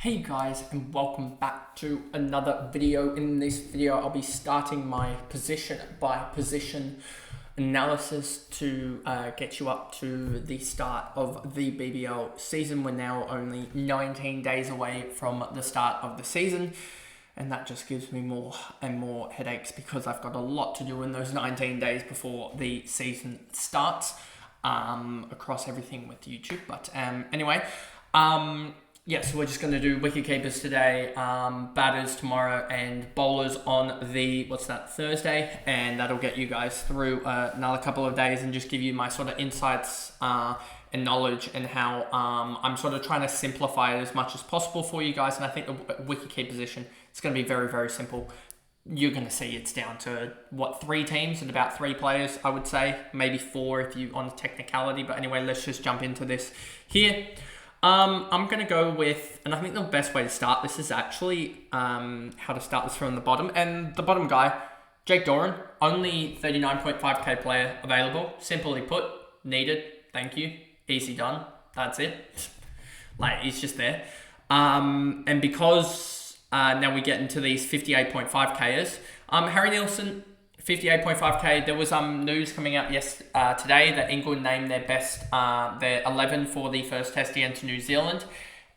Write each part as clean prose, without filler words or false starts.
Hey guys, and welcome back to another video. In this video I'll be starting my position by position analysis to get you up to the start of the BBL season. We're now only 19 days away from the start of the season, and that just gives me more and more headaches because I've got a lot to do in those 19 days before the season starts across everything with YouTube. But anyway, yeah, so we're just going to do wicketkeepers today, batters tomorrow, and bowlers on the, Thursday, and that'll get you guys through another couple of days and just give you my sort of insights and knowledge and how I'm sort of trying to simplify it as much as possible for you guys. And I think the wicketkeeper position, it's going to be very, very simple. You're going to see it's down to, 3 teams and about 3 players, I would say. Maybe 4 if you on the technicality. But anyway, let's just jump into this here. I'm going to go with, and I think the best way to start this is actually how to start this from the bottom. And the bottom guy, Jake Doran, only 39.5k player available. Simply put, needed, thank you, easy done, that's it. Like, he's just there. And because now we get into these 58.5kers, Harry Nielsen, 58.5k. There was news coming out today that England named their 11 for the first test against New Zealand,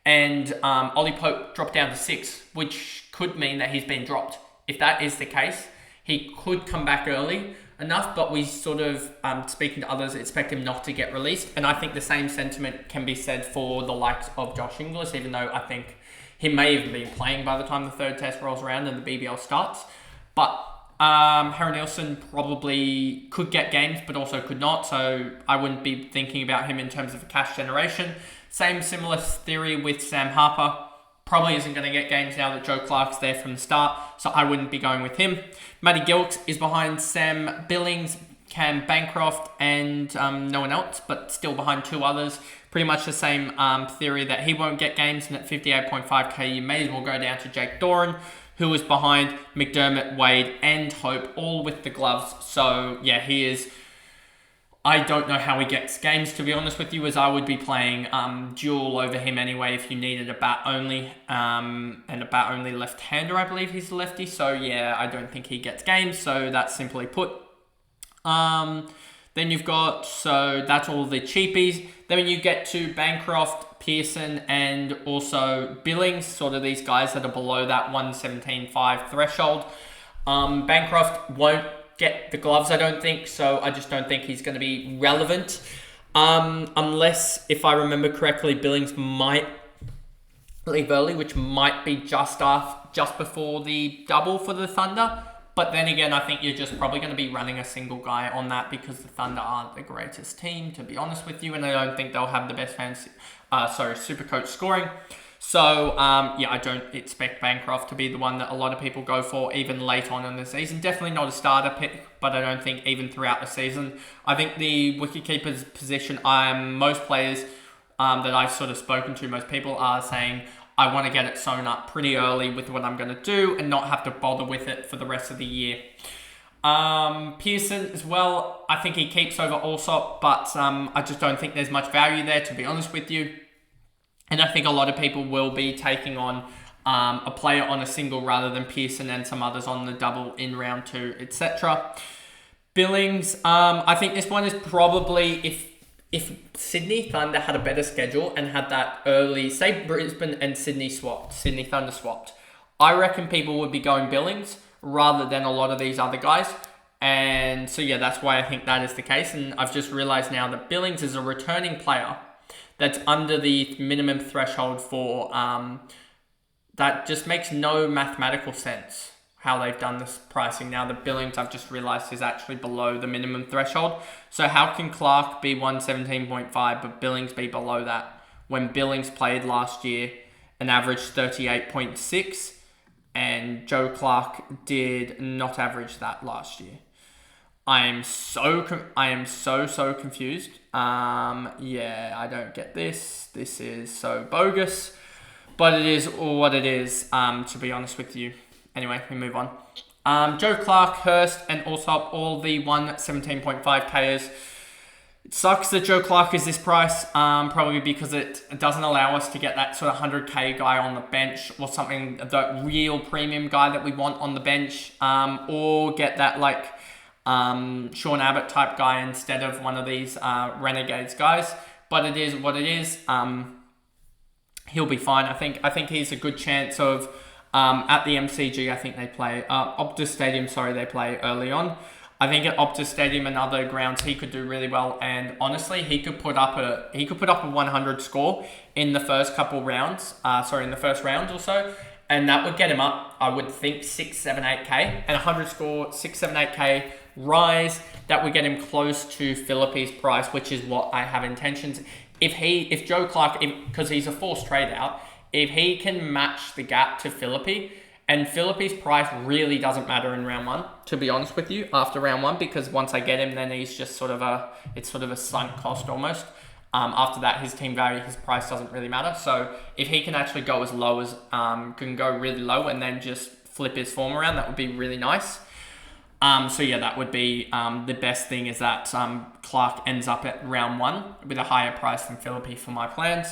and Ollie Pope dropped down to 6, which could mean that he's been dropped. If that is the case, he could come back early enough, but we sort of, speaking to others, expect him not to get released. And I think the same sentiment can be said for the likes of Josh Inglis, even though I think he may even be playing by the time the third test rolls around and the BBL starts. But Harry Nielsen probably could get games, but also could not. So I wouldn't be thinking about him in terms of a cash generation. Similar theory with Sam Harper. Probably isn't going to get games now that Joe Clark's there from the start. So I wouldn't be going with him. Matty Gilkes is behind Sam Billings, Cam Bancroft, and no one else, but still behind 2 others. Pretty much the same theory that he won't get games. And at 58.5k, you may as well go down to Jake Doran, who is behind McDermott, Wade, and Hope, all with the gloves. So, yeah, he is. I don't know how he gets games, to be honest with you, as I would be playing dual over him anyway if you needed a bat only. And a bat only left-hander, I believe he's a lefty. So, yeah, I don't think he gets games. So, that's simply put. Then you've got, so that's all the cheapies. Then when you get to Bancroft, Pearson, and also Billings, sort of these guys that are below that 117.5 threshold. Bancroft won't get the gloves, I don't think, so I just don't think he's going to be relevant. Unless, if I remember correctly, Billings might leave early, which might be just before the double for the Thunder. But then again, I think you're just probably going to be running a single guy on that because the Thunder aren't the greatest team, to be honest with you, and I don't think they'll have the best SuperCoach scoring. So, yeah, I don't expect Bancroft to be the one that a lot of people go for even late on in the season. Definitely not a starter pick, but I don't think even throughout the season. I think the wicketkeeper's position, most players that I've sort of spoken to, most people are saying, I want to get it sewn up pretty early with what I'm going to do and not have to bother with it for the rest of the year. Pearson as well, I think he keeps over Allsop, but I just don't think there's much value there, to be honest with you. And I think a lot of people will be taking on a player on a single rather than Pearson and some others on the double in round 2, etc. Billings, I think this one is probably, if Sydney Thunder had a better schedule and had that early, say Brisbane and Sydney Thunder swapped, I reckon people would be going Billings rather than a lot of these other guys. And so, yeah, that's why I think that is the case. And I've just realised now that Billings is a returning player that's under the minimum threshold for, that just makes no mathematical sense how they've done this pricing. Now the Billings, I've just realised, is actually below the minimum threshold. So how can Clark be 117.5 but Billings be below that when Billings played last year and averaged 38.6 and Joe Clark did not average that last year? I am so confused. Yeah, I don't get this. This is so bogus, but it is what it is, to be honest with you. Anyway, we move on. Joe Clark, Hurst, and Allsop, all the 117.5kers. It sucks that Joe Clark is this price, probably because it doesn't allow us to get that sort of 100k guy on the bench or something, the real premium guy that we want on the bench, or get that like Sean Abbott type guy instead of one of these Renegades guys. But it is what it is. He'll be fine. I think he's a good chance of at the MCG. I think they play Optus Stadium. Sorry, they play early on. I think at Optus Stadium and other grounds he could do really well, and honestly he could put up a 100 score in the first couple rounds. In the first round or so, and that would get him up. I would think 6, 7, 8k, and 100 score 6, 7, 8k rise. That would get him close to Philippe's price, which is what I have intentions. If Joe Clark, because he's a forced trade out, if he can match the gap to Philippe. And Philippe's price really doesn't matter in round 1, to be honest with you, after round 1, because once I get him, then he's just it's sort of a sunk cost almost. After that, his team value, his price doesn't really matter. So if he can actually go as low as, can go really low and then just flip his form around, that would be really nice. So yeah, that would be the best thing is that Clark ends up at round 1 with a higher price than Philippe for my plans.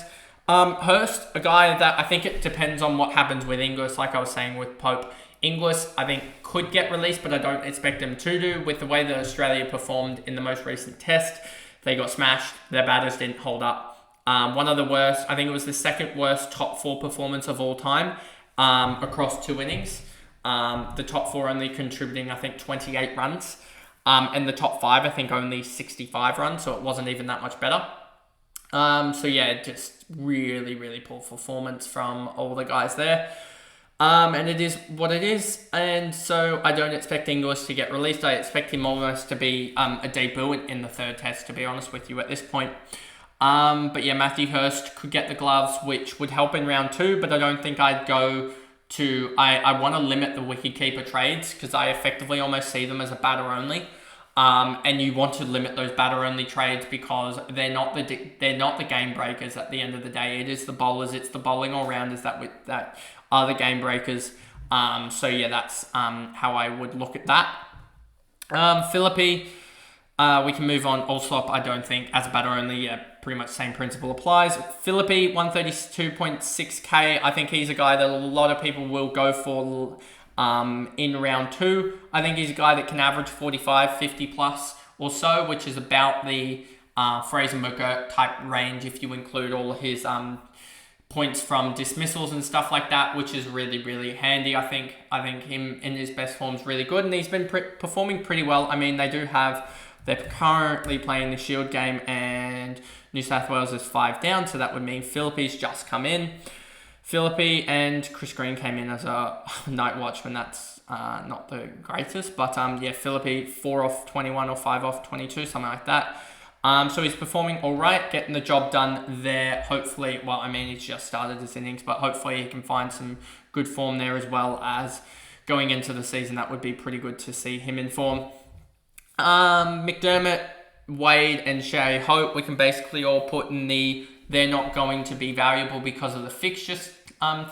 Hurst, a guy that I think it depends on what happens with Inglis, like I was saying with Pope. Inglis, I think, could get released, but I don't expect him to do. With the way that Australia performed in the most recent test, they got smashed. Their batters didn't hold up. One of the worst, I think it was the second worst top 4 performance of all time across 2 innings. The top 4 only contributing, I think, 28 runs. And the top 5, I think, only 65 runs, so it wasn't even that much better. So yeah, just really, really poor performance from all the guys there. And it is what it is. And so I don't expect Inglis to get released. I expect him almost to be a debut in the 3rd test, to be honest with you at this point. But yeah, Matthew Hurst could get the gloves, which would help in round 2, but I don't think I'd go to... I want to limit the wicketkeeper trades because I effectively almost see them as a batter only. And you want to limit those batter-only trades because they're not the game breakers at the end of the day. It is the bowlers, it's the bowling all-rounders that are the game breakers. So yeah, that's how I would look at that. Philippe, we can move on. Allsop, I don't think, as a batter-only, yeah, pretty much same principle applies. Philippe, 132.6k. I think he's a guy that a lot of people will go for in round 2. I think he's a guy that can average 45, 50 plus or so, which is about the Fraser McGirt type range if you include all of his points from dismissals and stuff like that, which is really, really handy. I think him in his best form is really good, and he's been performing pretty well. I mean, they're currently playing the Shield game, and New South Wales is 5 down, so that would mean Philippe's just come in. Philippe and Chris Green came in as a night watchman. That's not the greatest, but yeah, Philippe 4 off 21 or 5 off 22, something like that. So he's performing all right, getting the job done there. Hopefully, well, I mean, he's just started his innings, but hopefully he can find some good form there as well as going into the season. That would be pretty good to see him in form. McDermott, Wade, and Shea Hope, we can basically all put in the they're not going to be valuable because of the fixtures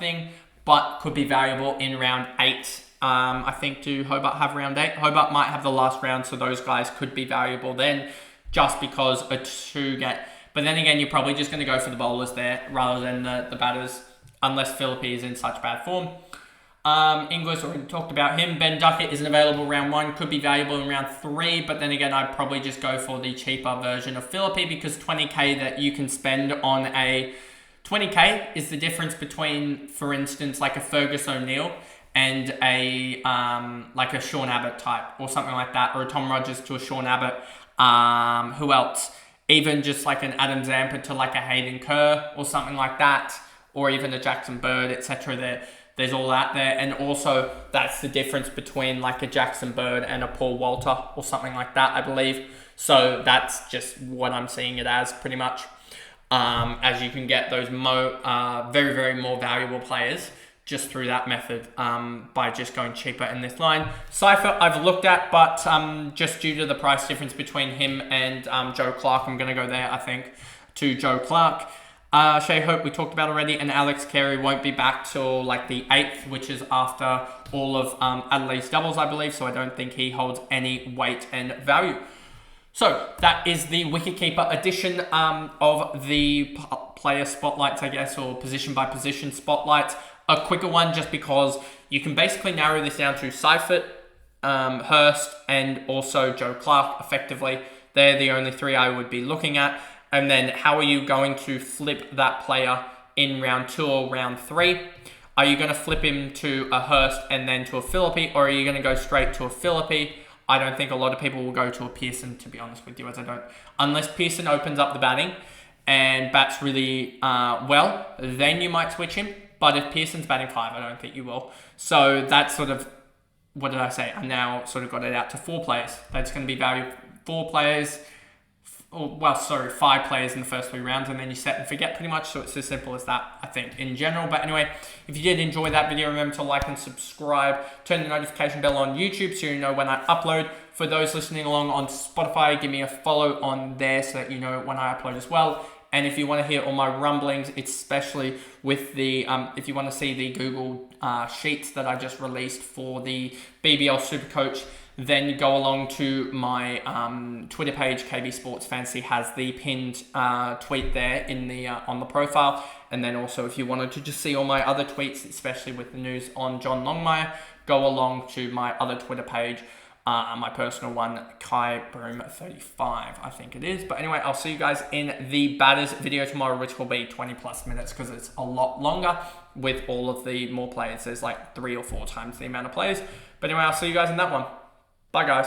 thing, but could be valuable in round 8. I think, do Hobart have round 8? Hobart might have the last round, so those guys could be valuable then, just because a 2 get... But then again, you're probably just going to go for the bowlers there, rather than the batters, unless Philippe is in such bad form. Inglis, already talked about him. Ben Duckett isn't available round 1, could be valuable in round 3, but then again, I'd probably just go for the cheaper version of Philippe, because 20k that you can spend on a... 20k is the difference between, for instance, like a Fergus O'Neill and a like a Sean Abbott type or something like that, or a Tom Rogers to a Sean Abbott. Who else? Even just like an Adam Zampa to like a Hayden Kerr or something like that, or even a Jackson Bird, etc. There's all that there, and also that's the difference between like a Jackson Bird and a Paul Walter or something like that, I believe. So that's just what I'm seeing it as, pretty much. As you can get those very, very more valuable players just through that method by just going cheaper in this line. Cypher I've looked at, but just due to the price difference between him and Joe Clark, I'm going to go there, I think, to Joe Clark. Shea Hope we talked about already, and Alex Carey won't be back till like the 8th, which is after all of Adelaide's doubles, I believe, so I don't think he holds any weight and value. So that is the wicketkeeper edition of the player spotlights, I guess, or position by position spotlights. A quicker one just because you can basically narrow this down to Seifert, Hurst, and also Joe Clark effectively. They're the only three I would be looking at. And then how are you going to flip that player in round 2 or round 3? Are you going to flip him to a Hurst and then to a Phillippe, or are you going to go straight to a Phillippe? I don't think a lot of people will go to a Pearson, to be honest with you, unless Pearson opens up the batting and bats really well, then you might switch him. But if Pearson's batting 5, I don't think you will. So that's sort of, what did I say? I now sort of got it out to 4 players. That's going to be value 4 players. 5 players in the first 3 rounds, and then you set and forget pretty much. So it's as simple as that, I think, in general. But anyway, if you did enjoy that video, remember to like and subscribe. Turn the notification bell on YouTube so you know when I upload. For those listening along on Spotify, give me a follow on there so that you know when I upload as well. And if you want to hear all my rumblings, especially with the, if you want to see the Google Sheets that I just released for the BBL SuperCoach, then go along to my Twitter page. KB Sports Fantasy has the pinned tweet there in the on the profile. And then also, if you wanted to just see all my other tweets, especially with the news on John Longmire, go along to my other Twitter page, my personal one, Kai Broom 35, I think it is. But anyway, I'll see you guys in the batters video tomorrow, which will be 20 plus minutes because it's a lot longer with all of the more players. There's like 3 or 4 times the amount of players. But anyway, I'll see you guys in that one. Bye, guys.